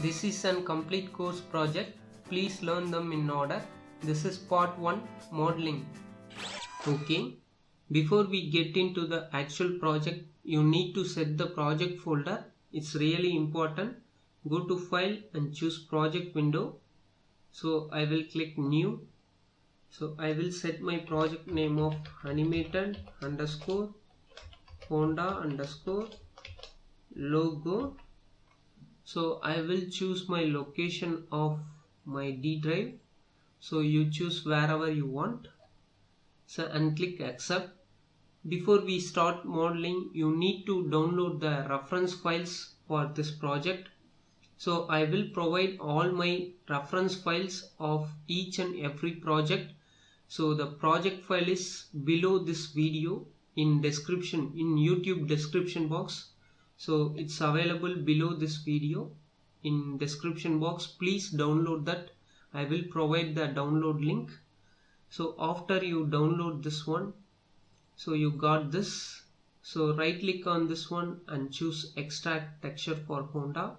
This is a complete course project. Please learn them in order. This is part 1, modeling. Okay. Before we get into the actual project, you need to set the project folder. It's really important. Go to File and choose Project window. So I will click New. So I will set my project name of Animated _ Honda _ logo. So I will choose my location of my D drive. So you choose wherever you want. So and click accept. Before we start modeling, you need to download the reference files for this project. So I will provide all my reference files of each and every project. So the project file is below this video in description, in YouTube description box. So it's available below this video in description box. Please download that. I will provide the download link. So after you download this one, so you got this. So right click on this one and choose extract texture for Honda.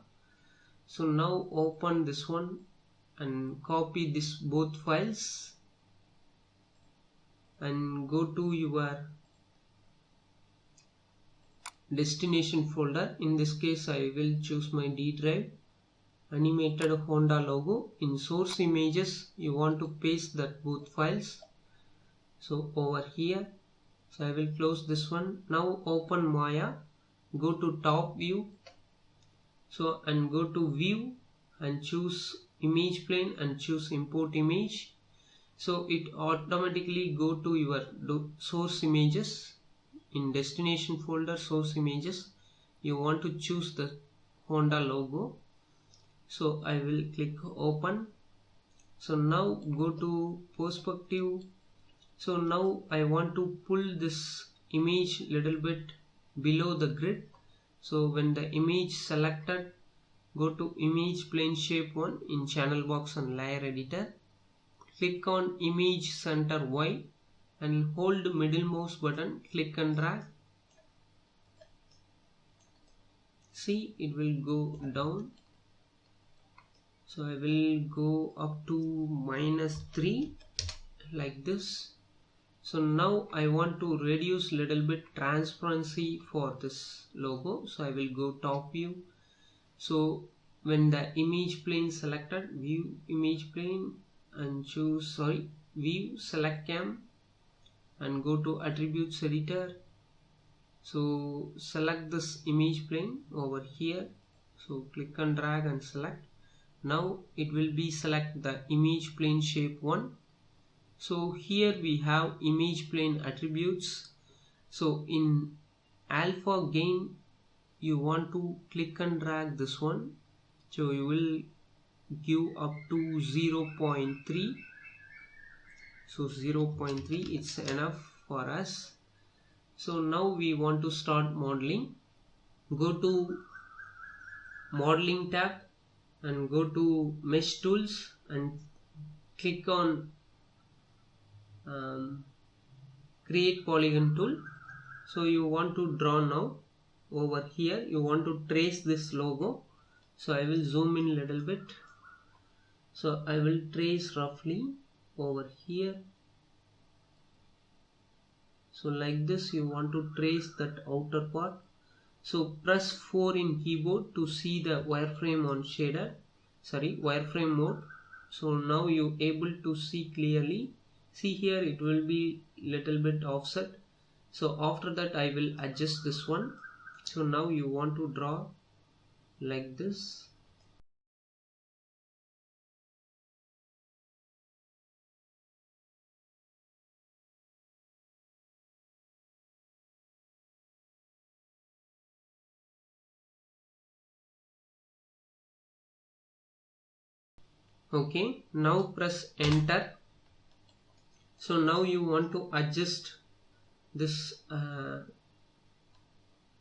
So now open this one and copy this both files and go to your destination folder. In this case I will choose my D drive, Animated Honda logo. In source images you want to paste that both files. So over here, so I will close this one. Now open Maya, go to top view, so and go to view and choose image plane and choose import image. So it automatically go to your source images. In destination folder, source images, you want to choose the Honda logo. So I will click open. So now go to perspective. So now I want to pull this image little bit below the grid. So when the image selected, go to image plane shape 1 in channel box and layer editor. Click on image center Y and hold middle mouse button, click and drag. See, it will go down. So I will go up to -3 like this. So now I want to reduce little bit transparency for this logo. So I will go top view. So when the image plane selected, view image plane and choose view, select cam and go to attributes editor. So select this image plane over here. So click and drag and select. Now it will be select the image plane shape 1. So here we have image plane attributes. So in alpha gain you want to click and drag this one. So you will give up to 0.3. So 0.3 it's enough for us. So now we want to start modeling. Go to modeling tab and go to mesh tools and click on create polygon tool. So you want to draw now. Over here you want to trace this logo. So I will zoom in a little bit. So I will trace roughly over here. So like this you want to trace that outer part. So press 4 in keyboard to see the wireframe on shader, wireframe mode. So now you able to see clearly. See here it will be little bit offset. So after that I will adjust this one. So now you want to draw like this. Okay, now press enter. So now you want to adjust this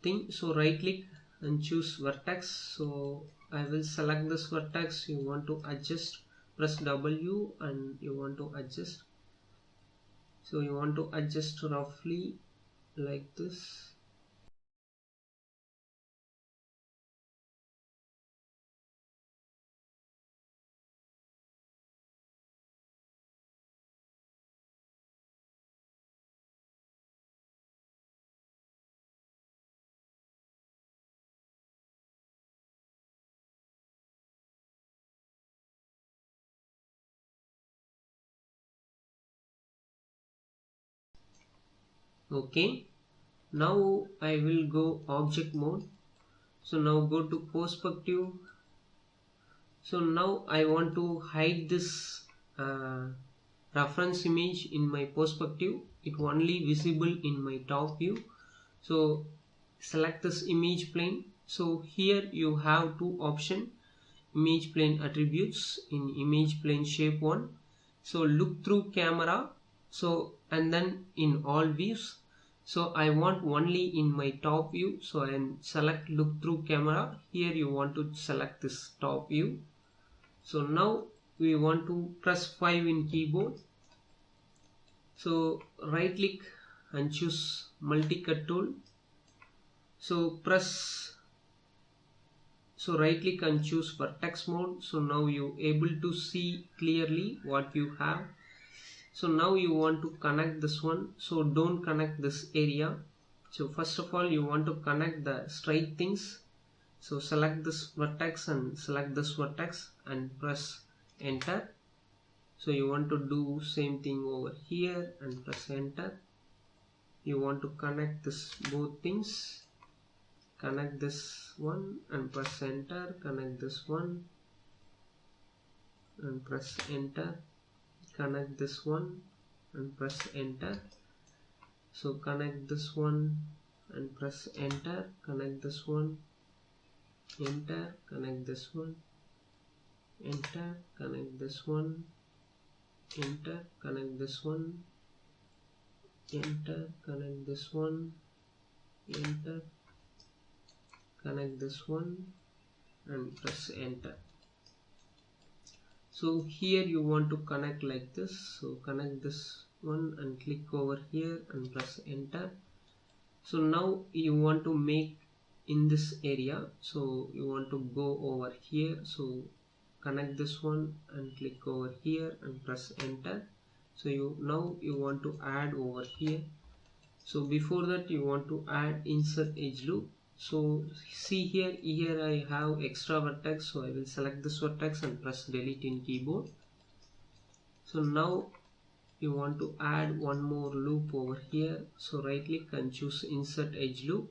thing. So right click and choose vertex. So I will select this vertex. You want to adjust, press W and you want to adjust. So you want to adjust roughly like this. Okay, now I will go object mode. So now go to perspective. So now I want to hide this uh, reference image in my perspective. It only visible in my top view. So select this image plane. So here you have two options: image plane attributes in image plane shape 1. So look through camera, so and then in all views. So I want only in my top view, so I select look through camera. Here you want to select this top view. So now we want to press 5 in keyboard. So right click and choose multi-cut tool. So right click and choose vertex mode. So now you able to see clearly what you have. So now you want to connect this one. So don't connect this area. So first of all you want to connect the straight things. So select this vertex and select this vertex and press enter. So you want to do same thing over here and press enter. You want to connect this both things. Connect this one and press enter. Connect this one and press enter. Connect this one and press enter. So connect this one and press enter. Connect this one, enter. Connect this one, enter. Connect this one, enter. Connect this one, enter. Connect this one, enter. Connect this one and press enter. So here you want to connect like this. So connect this one and click over here and press enter. So now you want to make in this area. So you want to go over here. So connect this one and click over here and press enter. So now you want to add over here. So before that you want to add insert edge loop. So see here I have extra vertex, so I will select this vertex and press delete in keyboard. So now you want to add one more loop over here. So right click and choose insert edge loop.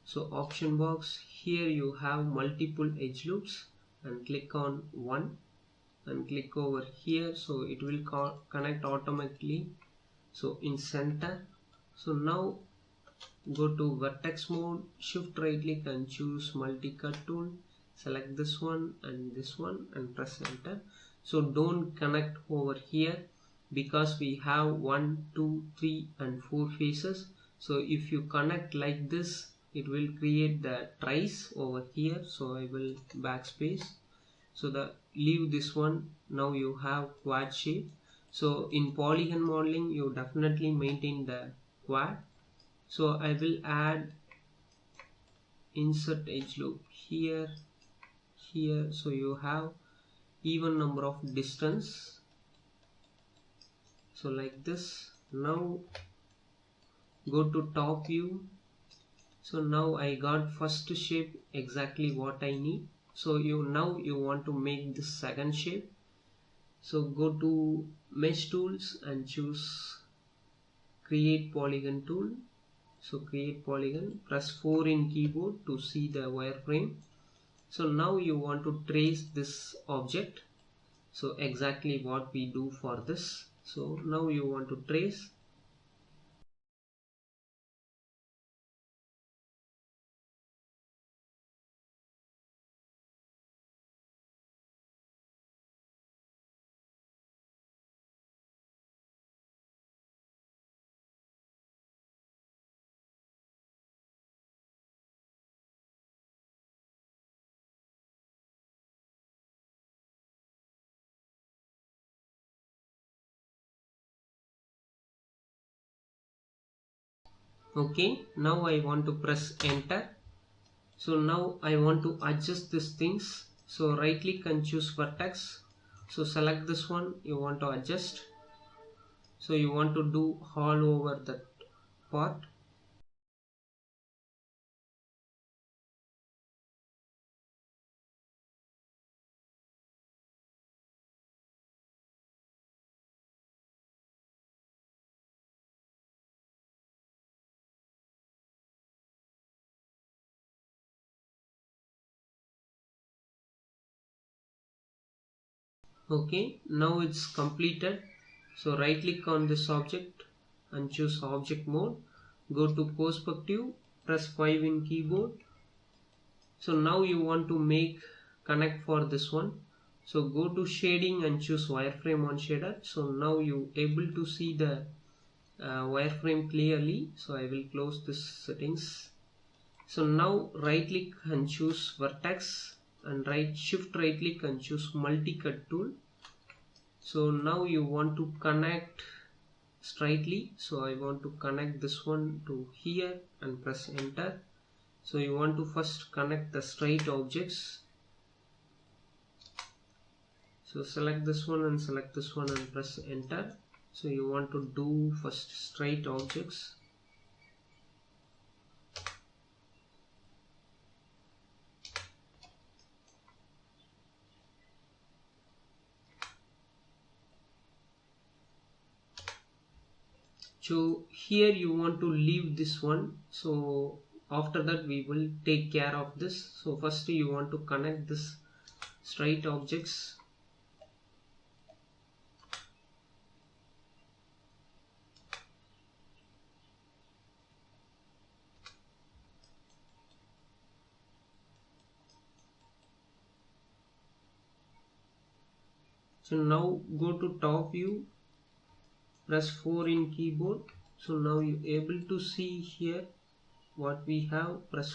So option box, here you have multiple edge loops and click on one and click over here. So it will connect automatically. So in center. So now go to vertex mode, shift right click and choose multi-cut tool. Select this one and press enter. So don't connect over here because we have 1, 2, 3 and 4 faces. So if you connect like this, it will create the trace over here. So I will backspace. So leave this one. Now you have quad shape. So in polygon modeling you definitely maintain the quad. So I will add insert edge loop here. So you have even number of distance. So like this. Now go to top view. So now I got first shape exactly what I need. So now you want to make this second shape. So go to mesh tools and choose create polygon tool. So create polygon, press 4 in keyboard to see the wireframe. So now you want to trace this object. So exactly what we do for this. So now you want to trace. Okay, now I want to press enter. So now I want to adjust these things. So right click and choose vertex. So select this one, you want to adjust. So you want to do all over that part. Okay, now it's completed. So right click on this object and choose object mode. Go to perspective, press 5 in keyboard. So now you want to make connect for this one. So go to shading and choose wireframe on shader. So now you able to see the wireframe clearly. So I will close this settings. So now right click and choose vertex and shift right click and choose multi-cut tool. So now you want to connect straightly. So I want to connect this one to here and press enter. So you want to first connect the straight objects. So select this one and select this one and press enter. So you want to do first straight objects. So here you want to leave this one. So after that we will take care of this. So first you want to connect this straight objects. So now go to top view, press 4 in keyboard. So now you able to see here what we have. Press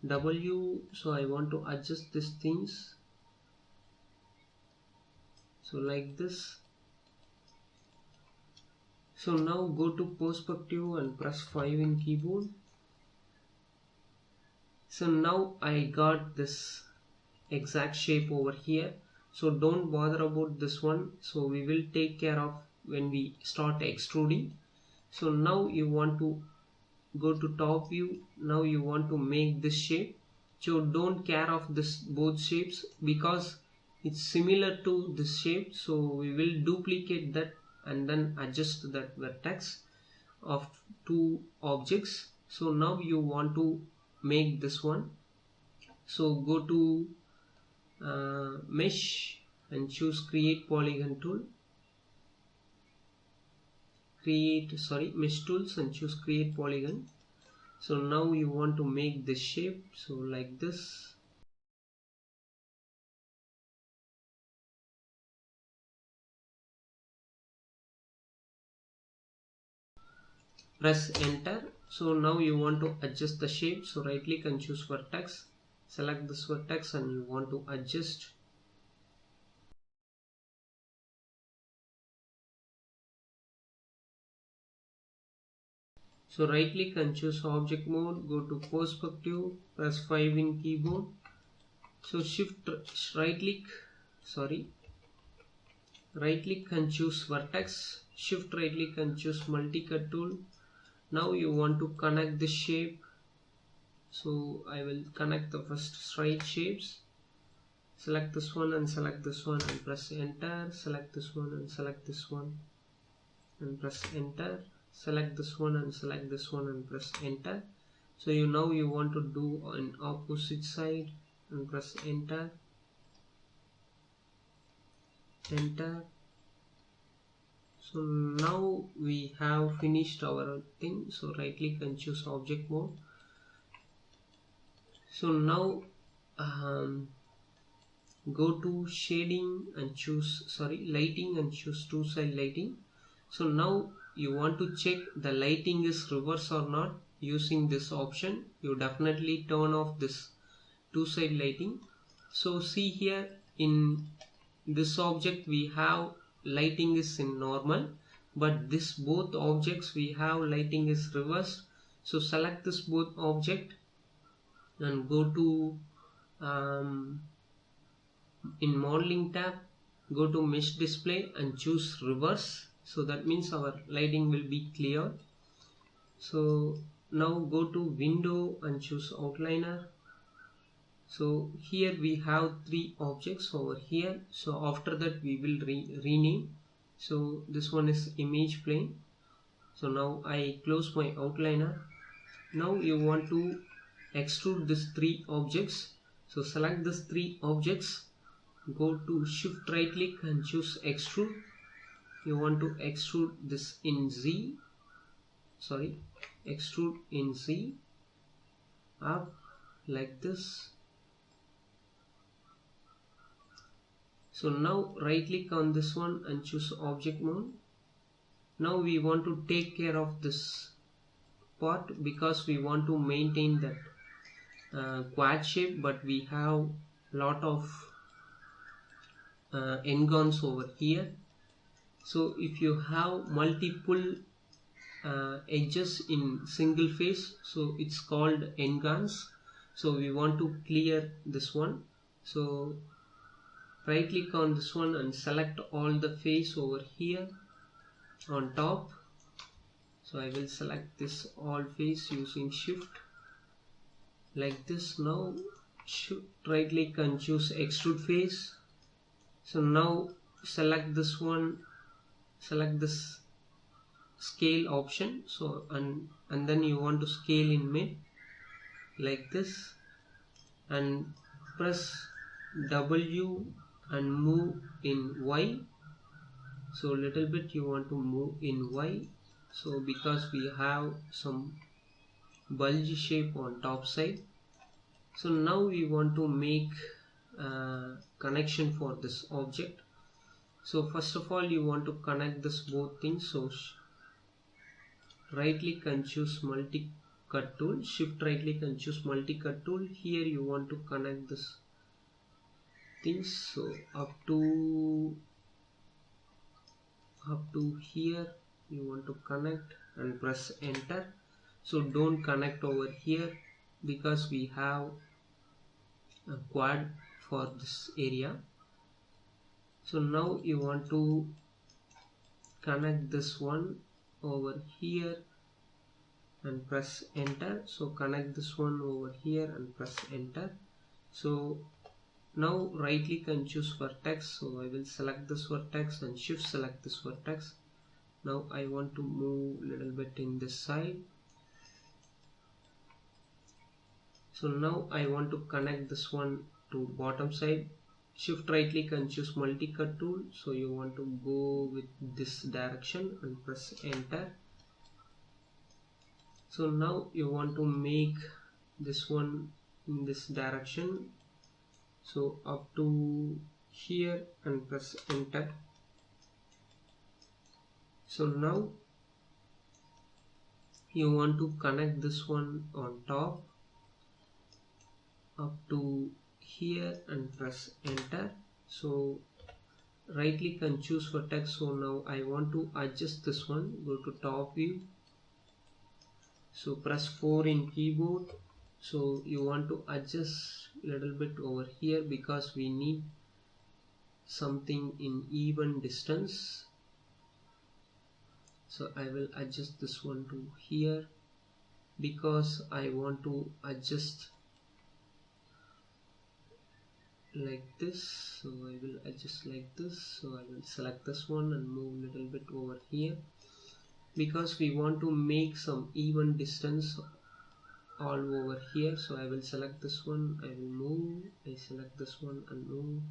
W. So I want to adjust these things. So like this. So now go to perspective and press 5 in keyboard. So now I got this exact shape over here. So don't bother about this one. So we will take care of when we start extruding. So now you want to go to top view. Now you want to make this shape. So don't care of this both shapes because it's similar to this shape. So we will duplicate that and then adjust that vertex of two objects. So now you want to make this one. So go to mesh and choose create polygon tool. Mesh tools and choose create polygon. So now you want to make this shape. So like this. Press enter. So now you want to adjust the shape. So right click and choose vertex. Select this vertex and you want to adjust. So right click and choose object mode. Go to perspective. Press 5 in keyboard. So right click and choose vertex. Shift right click and choose multi-cut tool. Now you want to connect the shape. So I will connect the first straight shapes. Select this one and select this one and press enter. Select this one and select this one and press enter. Select this one and select this one and press enter. So now you want to do an opposite side and press enter. Enter. So now we have finished our thing. So right click and choose object mode. So now go to shading and choose lighting and choose two side lighting. So now you want to check the lighting is reverse or not. Using this option you definitely turn off this two side lighting. So see here in this object we have lighting is in normal, but this both objects we have lighting is reversed. So select this both object and go to in modeling tab, go to mesh display and choose reverse. So that means our lighting will be clear. So now go to window and choose outliner. So here we have three objects over here. So after that we will rename. So this one is image plane. So now I close my outliner. Now you want to extrude these three objects. So select these three objects go to shift right click and choose extrude. You want to extrude this in Z, extrude in Z up like this. So now right click on this one and choose object mode. Now we want to take care of this part because we want to maintain that quad shape, but we have lot of n-gons over here. So if you have multiple edges in single face, so it's called n-gons. So we want to clear this one. So right click on this one and select all the face over here on top. So I will select this all face using shift like this. Now shift right click and choose extrude face. So now select this one, select this scale option. So and then you want to scale in mid like this and press W and move in Y. So little bit you want to move in Y. So because we have some bulge shape on top side. So now we want to make connection for this object. So first of all you want to connect this both things. So right click and choose multi cut tool, shift right click and choose multi cut tool. Here you want to connect this things. So up to here you want to connect and press enter. So don't connect over here because we have a quad for this area. So now you want to connect this one over here and press enter. So connect this one over here and press enter. So now right click and choose vertex. So I will select this vertex and shift select this vertex. Now I want to move a little bit in this side. So now I want to connect this one to bottom side. Shift right click and choose multi cut tool. So you want to go with this direction and press enter. So now you want to make this one in this direction. So up to here and press enter. So now you want to connect this one on top up to here and press enter. So right click and choose vertex. So now I want to adjust this one. Go to top view. So press 4 in keyboard. So you want to adjust a little bit over here because we need something in even distance. So I will adjust this one to here because I want to adjust like this. So I will adjust like this. So I will select this one and move a little bit over here because we want to make some even distance all over here. So I will select this one, I will move, I select this one and move.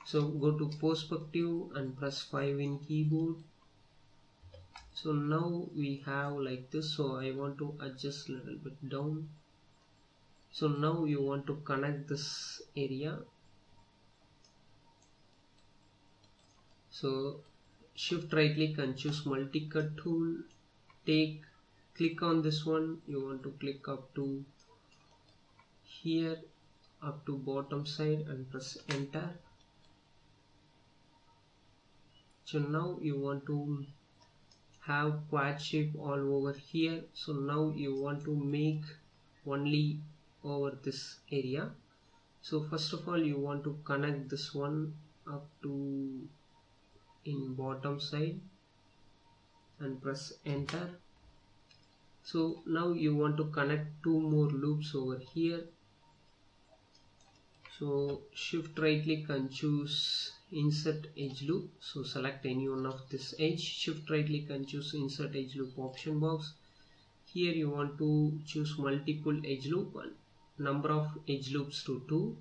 So go to perspective and press 5 in keyboard. So now we have like this. So I want to adjust a little bit down. So now you want to connect this area. So shift right click and choose multi cut tool. Click on this one. You want to click up to here, up to bottom side and press enter. So now you want to have quad shape all over here. So now you want to make only over this area. So first of all you want to connect this one up to in bottom side and press enter. So now you want to connect 2 more loops over here. So shift right click and choose insert edge loop. So select any one of this edge, shift right click and choose insert edge loop option box. Here you want to choose multiple edge loop, number of edge loops to 2.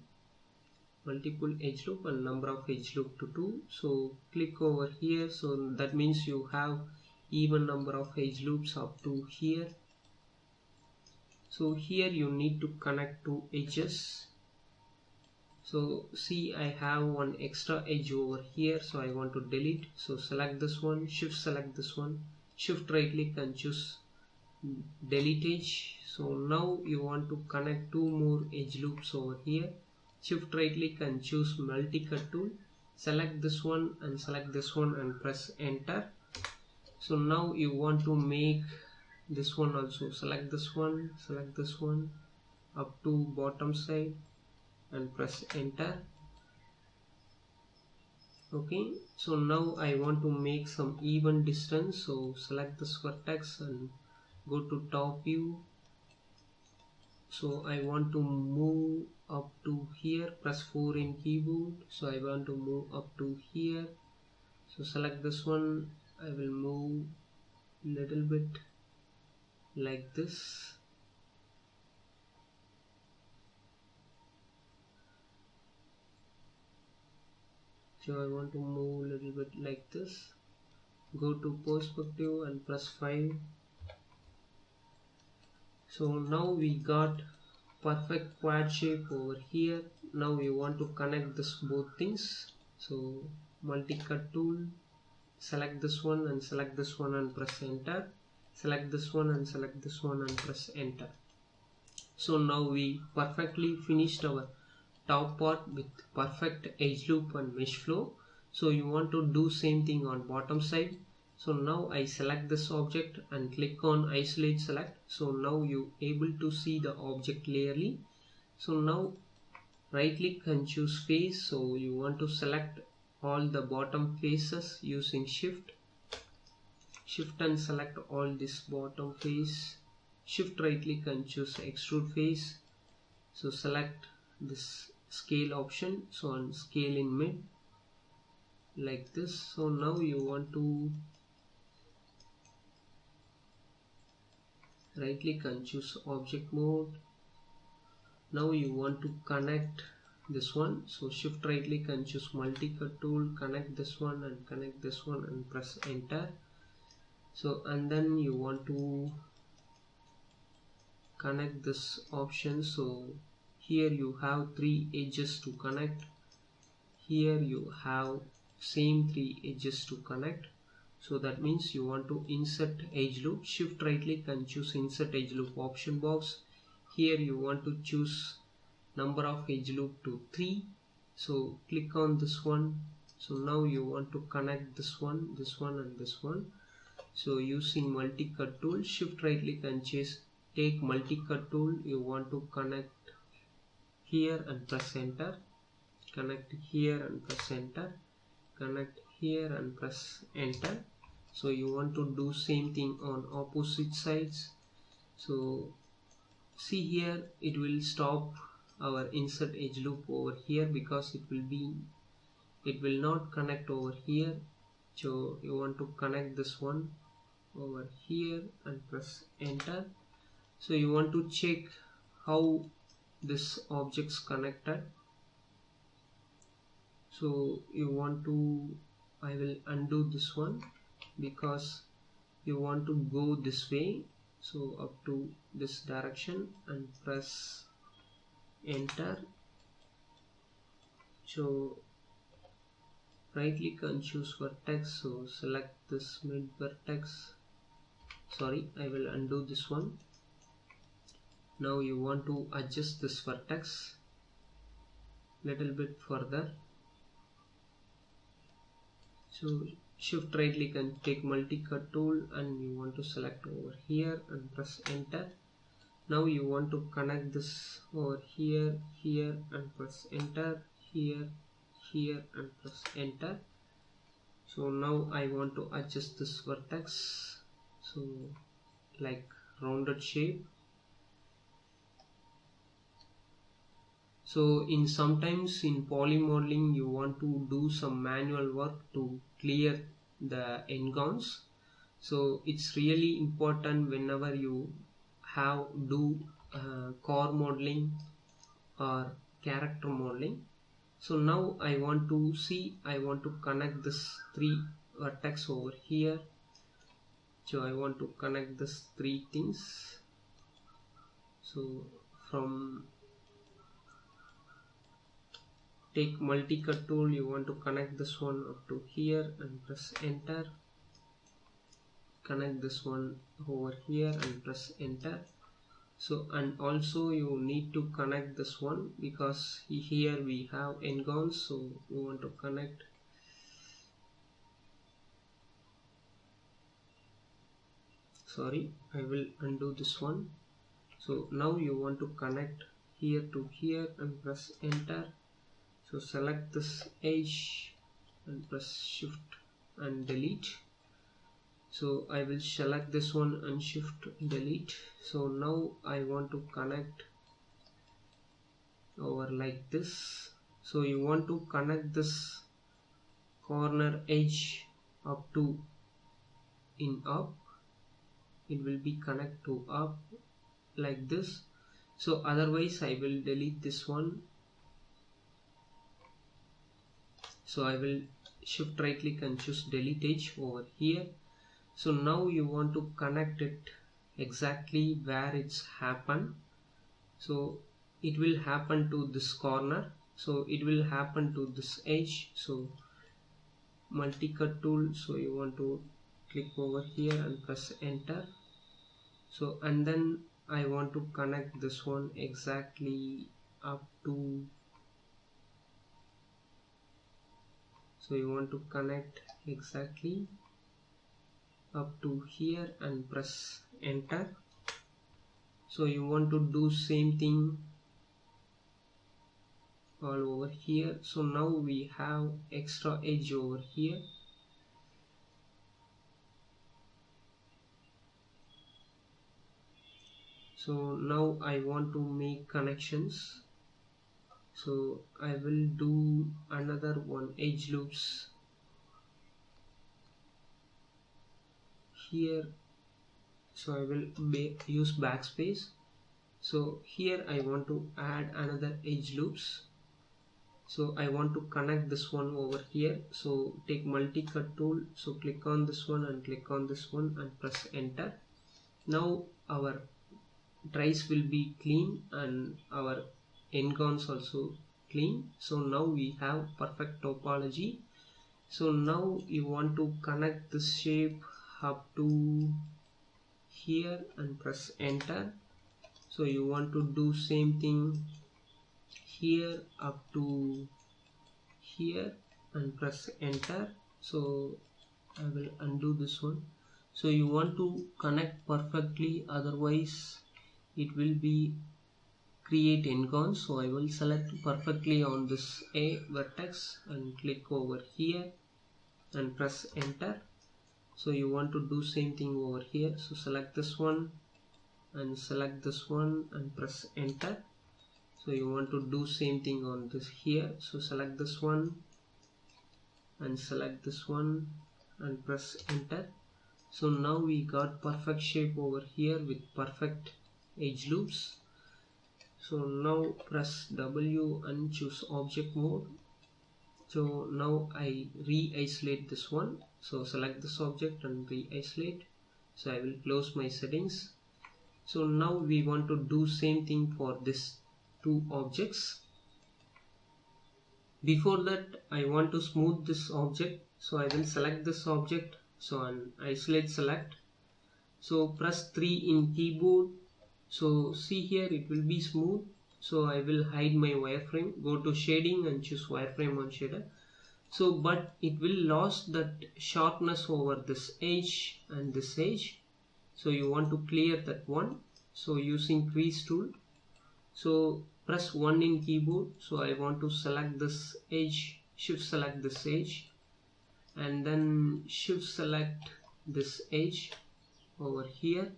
multiple edge loop and number of edge loop to 2. So click over here, so that means you have even number of edge loops up to here. So here you need to connect two edges. So see, I have one extra edge over here, so I want to delete. So select this one, shift select this one, shift right click and choose delete edge. So now you want to connect two more edge loops over here. Shift right click and choose multi-cut tool, select this one and select this one and press enter. So now you want to make this one also. Select this one up to bottom side and press enter. Okay, so now I want to make some even distance, so select this vertex and go to top view. So I want to move up to here, press 4 in keyboard. So I want to move up to here, so select this one. I will move little bit like this. So I want to move a little bit like this. Go to perspective and press 5. So now we got perfect quad shape over here. Now we want to connect this both things. So multi-cut tool, select this one and select this one and press enter. Select this one and select this one and press enter. So now we perfectly finished our top part with perfect edge loop and mesh flow. So you want to do same thing on bottom side. So now I select this object and click on isolate select. So now you able to see the object clearly. So now right click and choose face. So you want to select all the bottom faces using shift and select all this bottom face. Shift right click and choose extrude face. So select this scale option, so on scale in mid like this. So now you want to right click and choose object mode. Now you want to connect this one, so shift right click and choose multi-cut tool, connect this one and connect this one and press enter. So and then you want to connect this option. So here you have 3 edges to connect, here you have same 3 edges to connect. So that means you want to insert edge loop, shift right click and choose insert edge loop option box. Here you want to choose number of edge loop to 3, so click on this one. So now you want to connect this one and this one. So using multi-cut tool, shift right click and take multi-cut tool. You want to connect here and press enter, connect here and press enter, connect here and press enter. So you want to do same thing on opposite sides. So see here, it will stop our insert edge loop over here because it will not connect over here. So you want to connect this one over here and press enter. So you want to check how this object's connected. So you want to, I will undo this one because you want to go this way, so up to this direction and press enter. So right click and choose vertex, so select this mid vertex. Sorry, I will undo this one. Now you want to adjust this vertex little bit further. So shift right click and take multi-cut tool and you want to select over here and press enter. Now you want to connect this over here, here and press enter, here, here and press enter. So now I want to adjust this vertex, so like rounded shape. So sometimes in poly modeling you want to do some manual work to clear the n-gons. So it's really important whenever you do core modeling or character modeling. So now I want to connect this 3 vertex over here. So I want to connect this 3 things. So from take multi-cut tool, you want to connect this one up to here and press enter. Connect this one over here and press enter. So and also you need to connect this one because here we have n-gons, so you want to connect. Sorry, I will undo this one. So now you want to connect here to here and press enter. So select this edge and press shift and delete. So I will select this one and shift delete. So now I want to connect over like this. So you want to connect this corner edge up to in up. It will be connect to up like this. So otherwise I will delete this one. So I will shift right click and choose delete edge over here. So now you want to connect it exactly where it's happened. So it will happen to this corner. So it will happen to this edge. So multi-cut tool. So you want to click over here and press enter. So and then I want to connect this one exactly up to. So you want to connect exactly up to here and press enter. So you want to do same thing all over here. So now we have extra edge over here. So now I want to make connections. So I will do another one, edge loops here. So I will use backspace. So here I want to add another edge loops. So I want to connect this one over here. So take multi-cut tool. So click on this one and click on this one and press enter. Now our trace will be clean and our n-gons also clean. So now we have perfect topology. So now you want to connect this shape up to here and press enter. So you want to do same thing here up to here and press enter. So I will undo this one. So you want to connect perfectly, otherwise it will be create n-gons. So I will select perfectly on this A vertex and click over here and press enter. So you want to do same thing over here. So select this one and select this one and press enter. So you want to do same thing on this here. So select this one and select this one and press enter. So now we got perfect shape over here with perfect edge loops. So now press W and choose object mode. So now I re-isolate this one. So select this object and re-isolate. So I will close my settings. So now we want to do same thing for this two objects. Before that I want to smooth this object. So I will select this object. So and isolate select. So press 3 in keyboard. So see here it will be smooth. So I will hide my wireframe. Go to shading and choose wireframe on shader. So but it will lose that sharpness over this edge and this edge. So you want to clear that one. So using crease tool. So press 1 in keyboard. So I want to select this edge, shift select this edge and then shift select this edge over here.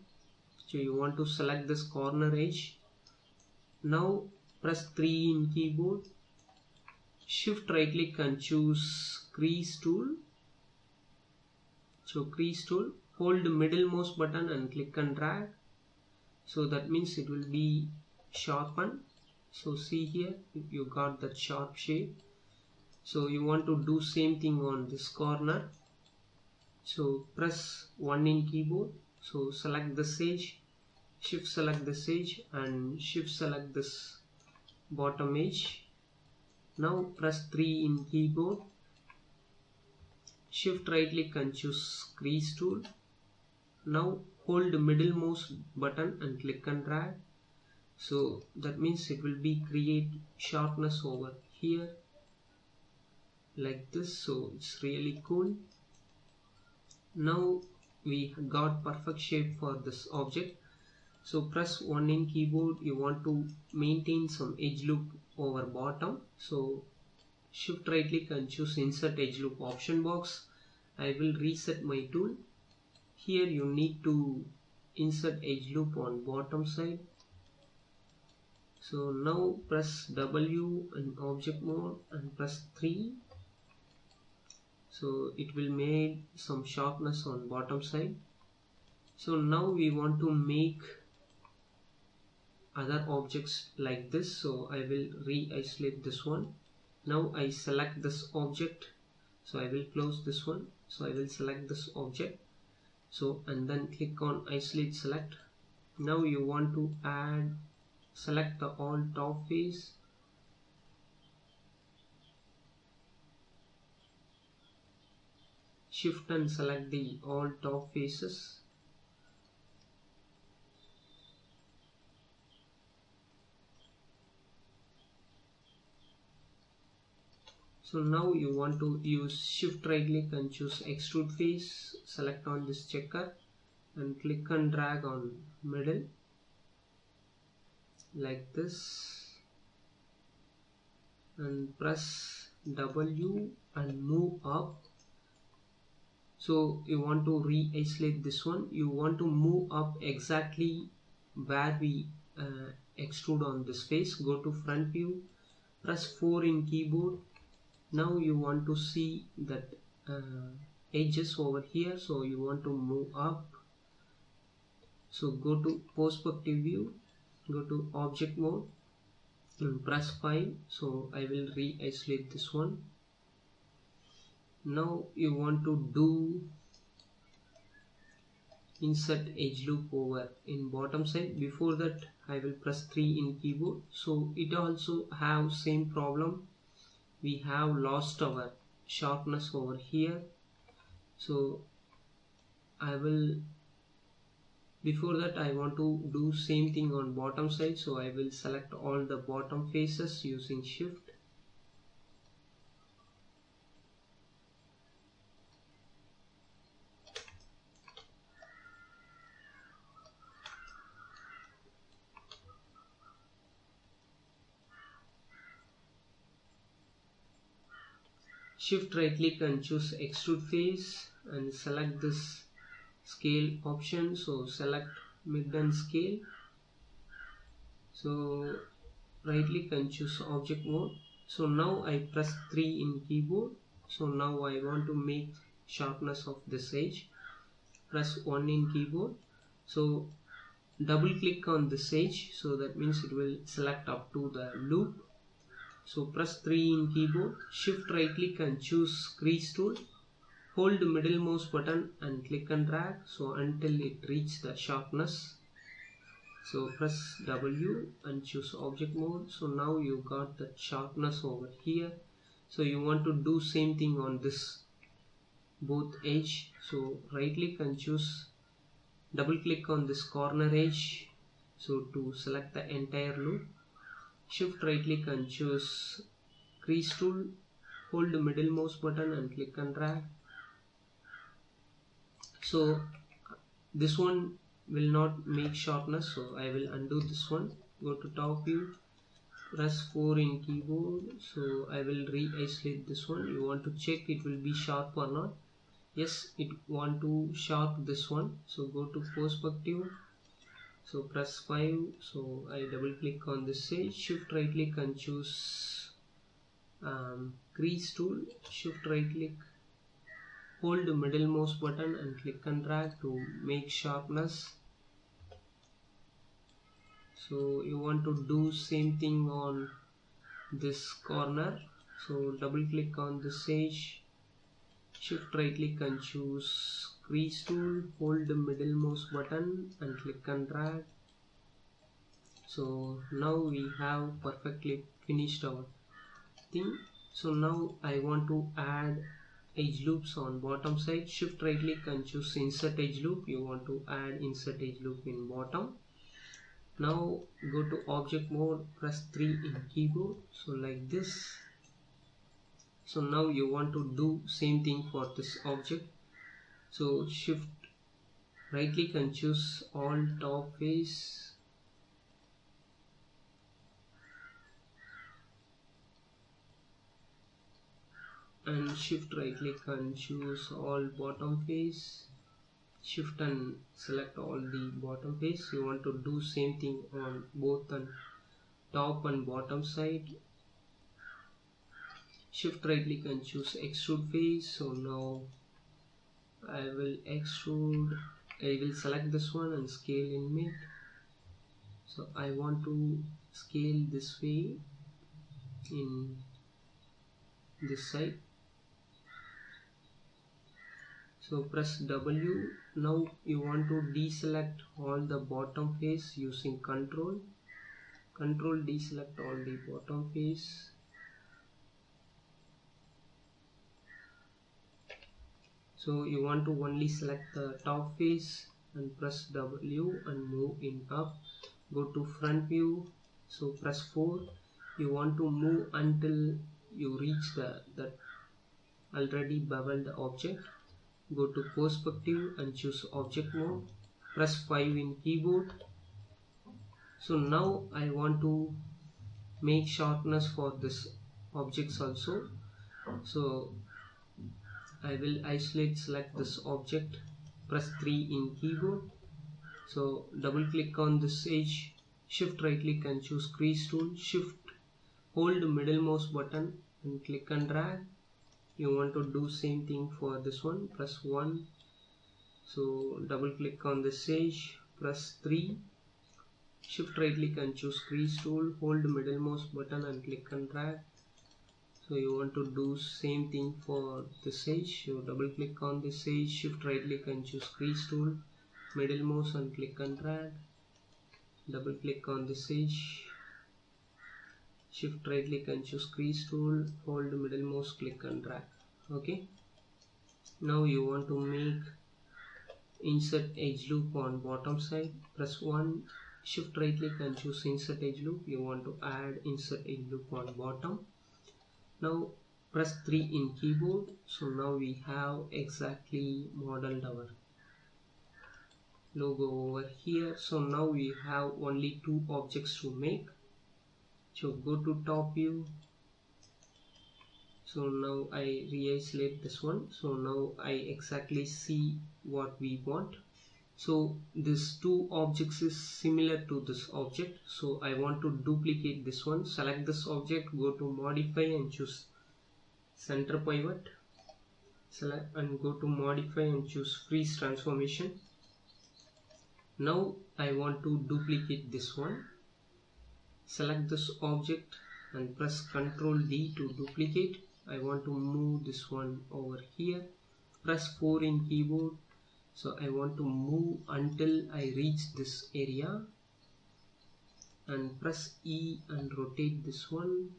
So you want to select this corner edge. Now press 3 in keyboard, shift right click and choose crease tool. So crease tool, hold the middle mouse button and click and drag. So that means it will be sharpened. So see here you got that sharp shape. So you want to do same thing on this corner. So press 1 in keyboard. So select this edge, shift select this edge and shift select this bottom edge. Now press 3 in keyboard, shift right click and choose crease tool. Now hold the middle mouse button and click and drag. So that means it will be create sharpness over here like this. So it's really cool. Now we got perfect shape for this object. So press 1 in keyboard. You want to maintain some edge loop over bottom. So shift right click and choose insert edge loop option box. I will reset my tool. Here you need to insert edge loop on bottom side. So now press W in object mode and press 3. So it will make some sharpness on bottom side. So now we want to make other objects like this. So I will re-isolate this one. Now I select this object. So I will close this one. So I will select this object. So and then click on isolate select. Now you want to select the all top face. Shift and select the all top faces. So now you want to use shift right click and choose extrude face. Select on this checker and click and drag on middle like this and press W and move up. So you want to re-isolate this one. You want to move up exactly where we extrude on this face. Go to front view, press 4 in keyboard. Now you want to see that edges over here. So you want to move up. So go to perspective view, go to object mode and press 5. So I will re-isolate this one. Now you want to do insert edge loop over in bottom side. Before that I will press 3 in keyboard. So it also have same problem. We have lost our sharpness over here. So I will, before that I want to do same thing on bottom side. So I will select all the bottom faces using shift. Shift right click and choose extrude face and select this scale option. So select mid and scale. So right click and choose object mode. So now I press 3 in keyboard. So now I want to make sharpness of this edge. Press 1 in keyboard. So double click on this edge. So that means it will select up to the loop. So press 3 in keyboard, shift right click and choose crease tool. Hold the middle mouse button and click and drag. So until it reaches the sharpness. So press W and choose object mode. So now you got the sharpness over here. So you want to do same thing on this both edge. So right click and choose, double click on this corner edge. So to select the entire loop. Shift right click and choose crease tool, hold the middle mouse button and click and drag. So this one will not make sharpness, so I will undo this one. Go to top view, press 4 in keyboard. So I will re-isolate this one. You want to check it will be sharp or not. Yes, it want to sharp this one. So go to perspective. So press 5. So I double click on this edge, shift right click and choose crease tool, shift right click, hold the middle mouse button and click and drag to make sharpness. So you want to do same thing on this corner. So double click on this edge, shift right click and choose crease tool, hold the middle mouse button and click and drag. So now we have perfectly finished our thing. So now I want to add edge loops on bottom side. Shift right click and choose insert edge loop. You want to add insert edge loop in bottom. Now go to object mode, press 3 in keyboard, so like this. So now you want to do same thing for this object. So shift right click and choose all top face, and shift right click and choose all bottom face, shift and select all the bottom face. You want to do same thing on both on top and bottom side. Shift right click and choose extrude face. So now I will extrude, I will select this one and scale Animate. So I want to scale this way in this side. So press W. Now you want to deselect all the bottom face using Control deselect all the bottom face. So you want to only select the top face and press W and move in up. Go to front view, so press 4. You want to move until you reach that already beveled object. Go to perspective and choose object mode, press 5 in keyboard. So now I want to make sharpness for this objects also. So I will isolate, select this object, press 3 in keyboard. So double click on this edge, shift right click and choose crease tool, shift hold middle mouse button and click and drag. You want to do same thing for this one, press 1. So double click on this edge, press 3, shift right click and choose crease tool, hold middle mouse button and click and drag. So you want to do same thing for this edge. So double click on this edge, shift right click and choose crease tool, middle mouse and click and drag. Double click on this edge, shift right click and choose crease tool, hold middle mouse, click and drag. Okay, now you want to make insert edge loop on bottom side. Press 1, shift right click and choose insert edge loop. You want to add insert edge loop on bottom. Now press 3 in keyboard. So now we have exactly modeled our logo over here. So now we have only 2 objects to make. So go to top view. So now I re-isolate this one. So now I exactly see what we want. So this 2 objects is similar to this object. So I want to duplicate this one. Select this object, go to modify and choose center pivot. Select and go to modify and choose freeze transformation. Now I want to duplicate this one. Select this object and press Ctrl D to duplicate. I want to move this one over here. Press 4 in keyboard. So I want to move until I reach this area and press E and rotate this one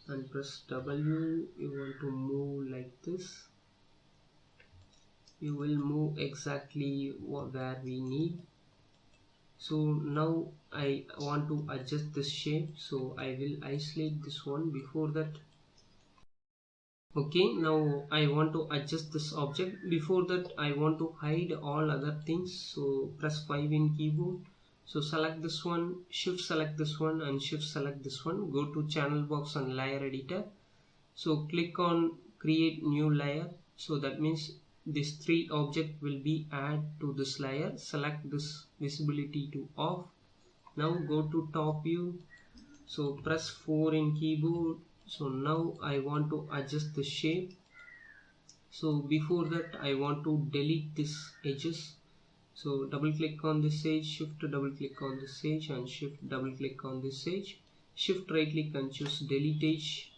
and press W. You want to move like this. You will move exactly where we need. So now I want to adjust this shape, so I will isolate this one. Before that, okay, now I want to adjust this object. Before that, I want to hide all other things, so press 5 in keyboard. So select this one, shift select this one and shift select this one. Go to channel box and layer editor. So click on create new layer. So that means this 3 object will be added to this layer. Select this visibility to off. Now go to top view. So press 4 in keyboard. So now I want to adjust the shape. So before that, I want to delete these edges. So double click on this edge, shift double click on this edge and shift double click on this edge. shift right click and choose delete edge.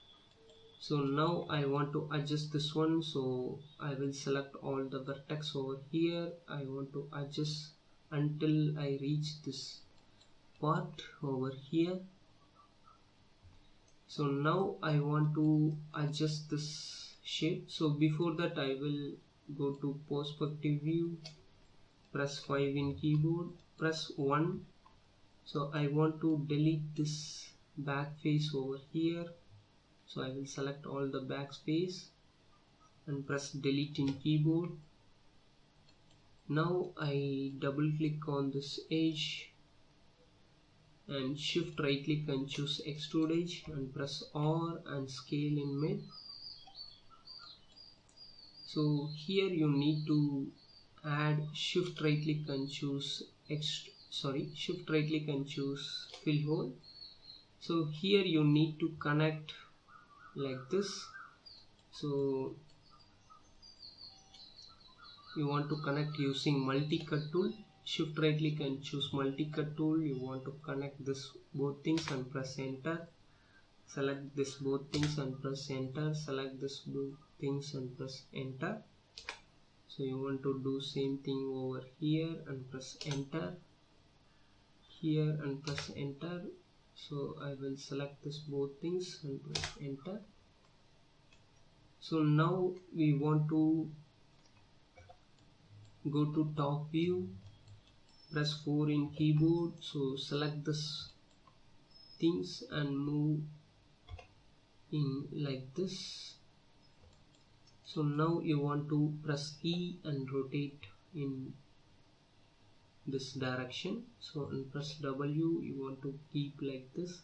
So now I want to adjust this one, so I will select all the vertex over here. I want to adjust until I reach this part over here. So now I want to adjust this shape. So before that I will go to perspective view, press 5 in keyboard, press 1. So I want to delete this back face over here. So I will select all the backspace and press delete in keyboard. Now I double click on this edge and shift right click and choose extrude edge and press R and scale in mid. So here you need to add shift right click and choose shift right click and choose fill hole. So here you need to connect like this. So you want to connect using multi-cut tool. Shift right click and choose multi-cut tool. You want to connect this both things and press enter. Select this both things and press enter. Select this both things and press enter. So you want to do same thing over here and press enter. Here and press enter. So I will select this both things and press enter. So now we want to go to top view, press 4 in keyboard. So select this things and move in like this. So now you want to press E and rotate in this direction. So and press W, you want to keep like this.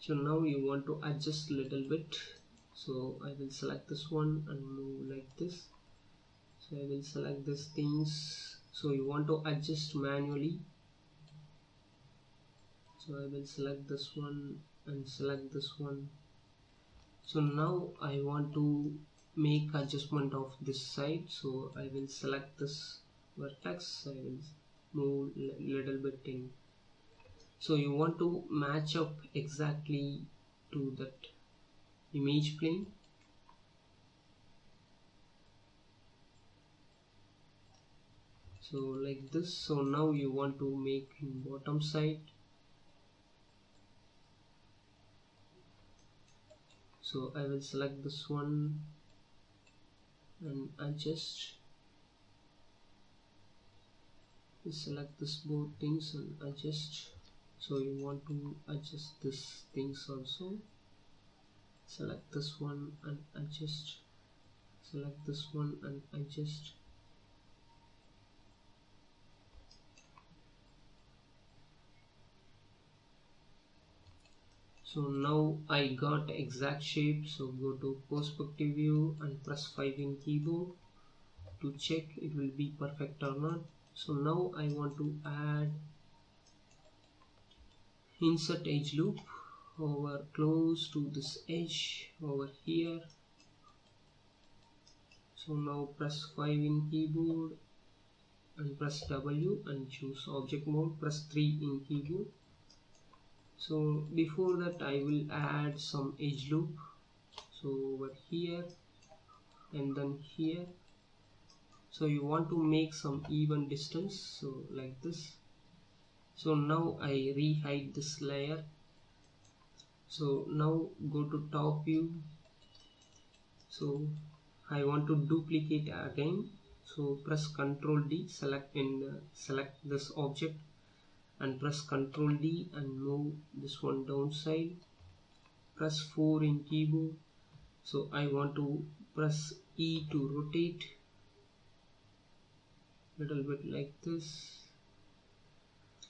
So now you want to adjust little bit. So I will select this one and move like this. So I will select these things. So you want to adjust manually. So I will select this one and select this one. So now I want to make adjustment of this side. So I will select this vertex. I will move little bit in. So you want to match up exactly to that image plane. So like this. So now you want to make in bottom side. So I will select this one and adjust. Select this both things and adjust. So you want to adjust this things also. Select this one and adjust. Select this one and adjust. So now I got exact shape. So go to perspective view and press 5 in keyboard to check it will be perfect or not. So now I want to add insert edge loop over close to this edge over here. So now press 5 in keyboard and press W and choose object mode. Press 3 in keyboard. So before that I will add some edge loop. So over here and then here. So you want to make some even distance. So like this. So now I rehide this layer. So now go to top view. So I want to duplicate again. So press Ctrl D, select this object and press Ctrl D and move this one downside. Press 4 in keyboard. So I want to press E to rotate little bit like this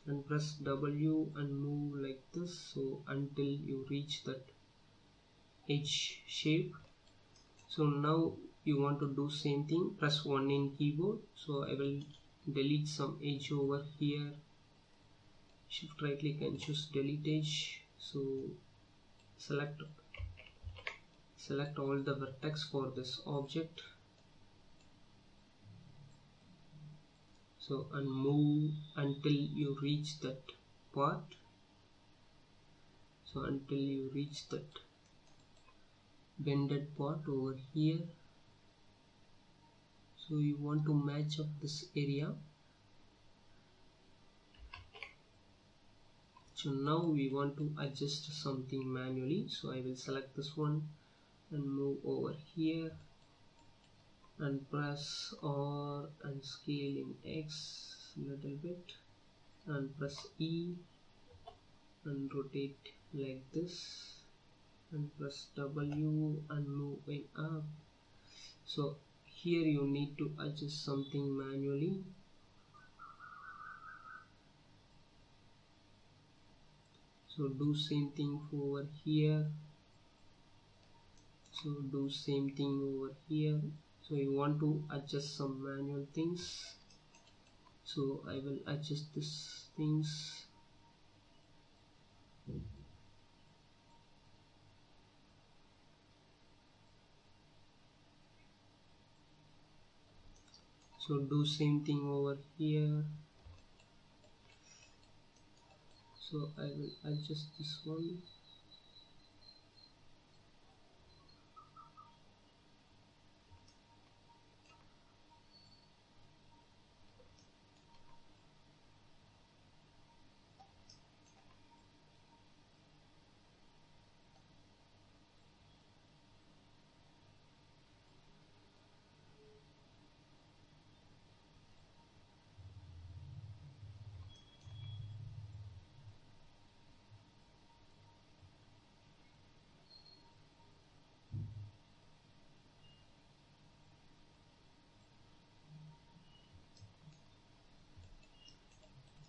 and press W and move like this. So until you reach that edge shape. So now you want to do same thing, press 1 in keyboard. So I will delete some edge over here. Shift right click and choose delete edge. So select all the vertex for this object. So and move until you reach that part. So until you reach that bended part over here. So you want to match up this area. So now we want to adjust something manually. So I will select this one and move over here and press R and scale in X little bit and press E and rotate like this and press W and move it up. So here you need to adjust something manually. So do same thing over here. So do same thing over here. So you want to adjust some manual things. So I will adjust these things. So do same thing over here. So I will adjust this one.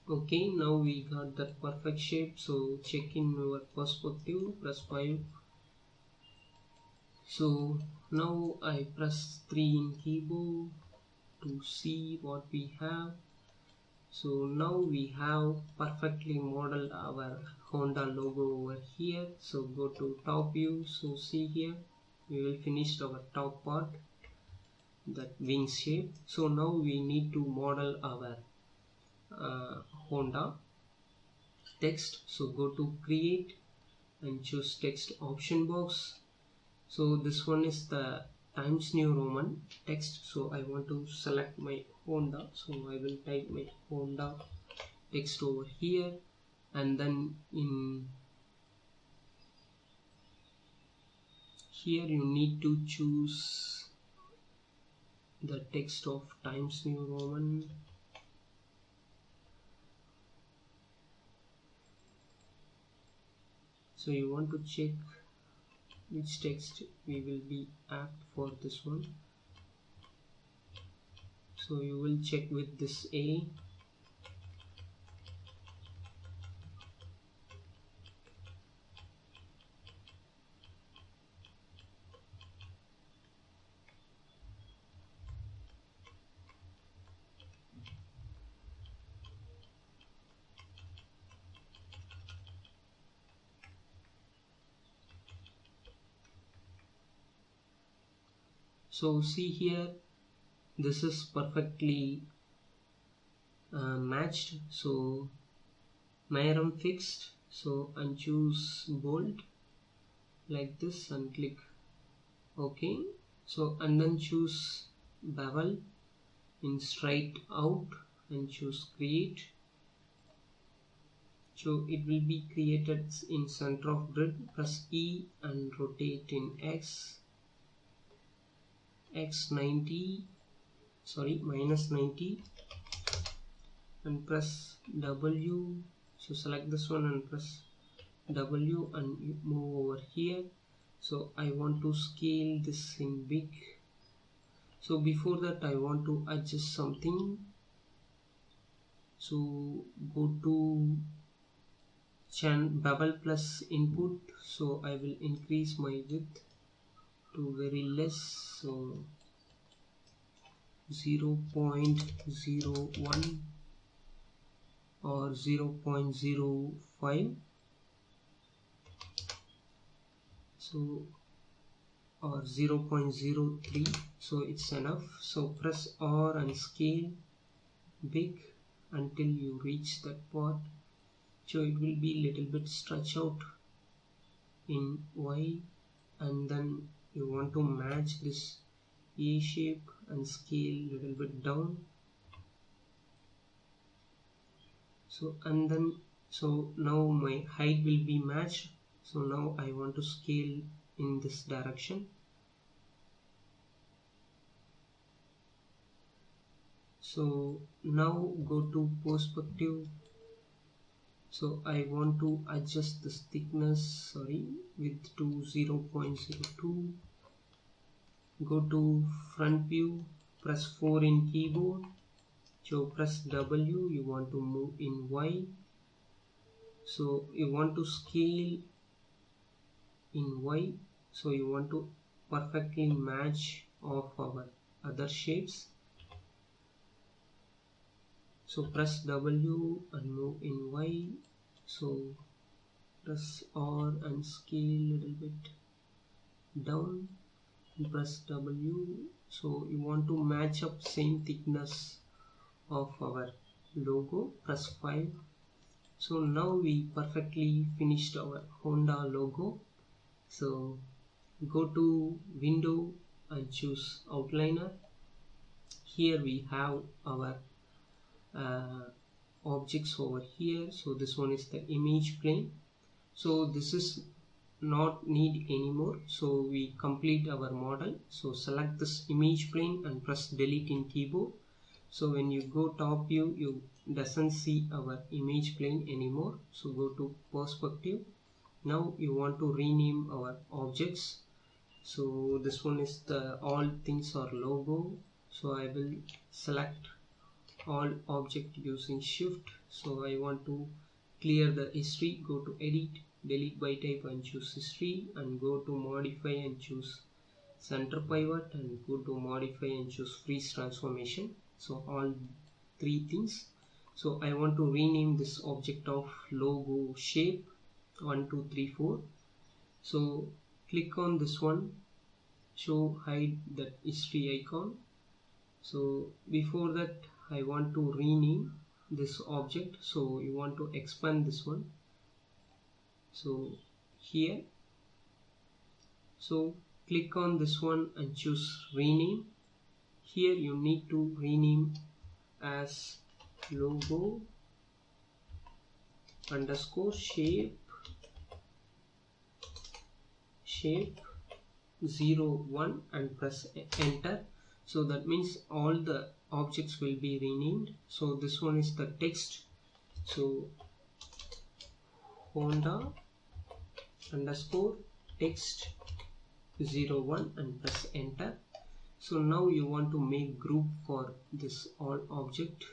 Okay, now we got that perfect shape. So check in your perspective, press 5. So now I press 3 in keyboard to see what we have. So now we have perfectly modeled our Honda logo over here. So go to top view. So see here, we will finish our top part, that wing shape. So now we need to model our Honda text. So go to create and choose text option box. So this one is the Times New Roman text. So I want to select my Honda. So I will type my Honda text over here, and then in here you need to choose the text of Times New Roman. So you want to check which text we will be apt for this one. So you will check with this A. So see here, this is perfectly matched. So Mayram fixed. So and choose bold like this and click OK. So and then choose bevel in straight out and choose create. So it will be created in center of grid. Press E and rotate in X90, sorry, -90, and press W. So select this one and press W and move over here. So I want to scale this in big. So before that I want to adjust something. So go to bevel plus input. So I will increase my width to very less. So 0.01 or 0.05. So or 0.03. so it's enough. So press R and scale big until you reach that part. So it will be little bit stretch out. in Y, and then you want to match this A shape and scale little bit down. So now my height will be matched. So now I want to scale in this direction. So now go to perspective. So I want to adjust this thickness, width to 0.02. Go to front view, press 4 in keyboard. So press W, you want to move in Y. So you want to scale in Y. So you want to perfectly match of our other shapes. So press W and move in Y. So press R and scale little bit down. Press W. So you want to match up same thickness of our logo. Press 5. So now we perfectly finished our Honda logo. So go to window and choose outliner. Here we have our objects over here. So this one is the image plane. So this is not need anymore. So we complete our model. So select this image plane and press delete in keyboard. So when you go top view, you doesn't see our image plane anymore. So go to perspective. Now you want to rename our objects. So this one is the all things are logo. So I will select all object using shift. So I want to clear the history. Go to edit, delete by type and choose history, and go to modify and choose center pivot, and go to modify and choose freeze transformation. So all three things. So I want to rename this object of logo shape 1 2 3 4. So click on this one, show hide that history icon. So before that I want to rename this object. So you want to expand this one. So here, so click on this one and choose rename. Here you need to rename as logo underscore shape 01 and press enter. So that means all the objects will be renamed. So this one is the text. So Honda underscore text 01 and press enter. So now you want to make group for this all object.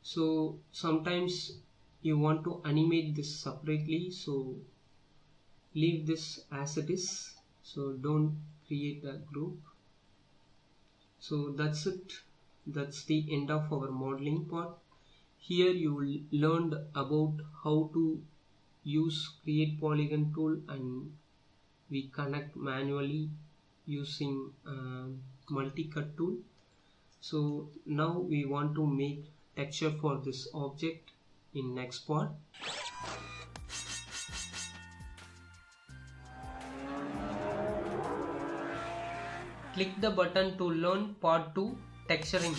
So sometimes you want to animate this separately, so leave this as it is. So don't create a group. So that's it. That's the end of our modeling part. Here you learned about how to use create polygon tool, and we connect manually using multi-cut tool. So now we want to make texture for this object in next part. Click the button to learn part 2 texturing.